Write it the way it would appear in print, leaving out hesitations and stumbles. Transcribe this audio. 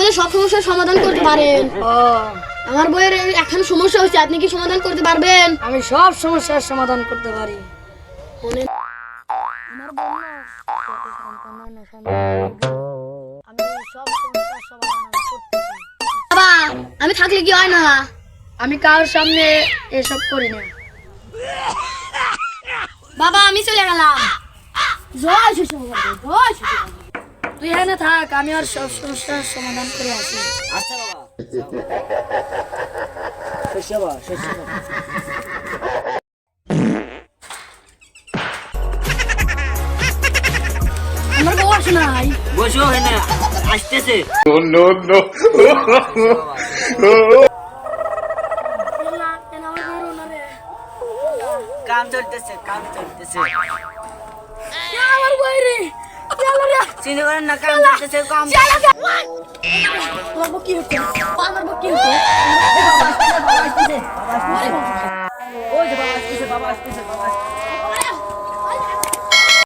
তো সব সমস্যার সমাধান করতে পারেন। ও, আমার বইয়ের এখন সমস্যা হচ্ছে, আপনি কি সমাধান করতে পারবেন? আমি সব সমস্যার সমাধান করতে পারি। আমি সব সমস্যার সমাধান করতেছি। বাবা, আমি থাকলে কি হয় না? আমি কারোর সামনে এসব করি না। বাবা, আমি চলে গেলাম। জয় শিশু ভগবান, জয় শিশু ভগবান। তুই এখানে থাক, আমি আর সব সমস্যার সমাধান করে আসি। আচ্ছা বাবা, শস্য বাবা, শস্য বাবা। আমার বউ আসে নাই। বসো হেনে আসতেছে। কাম চলতেছে, কাম চলতেছে। আমার বউ রে, চিন্তা করেন না, কাম চলতেছে, কাম। আমার বউ কি হচ্ছে? আমার বউ কি হচ্ছে?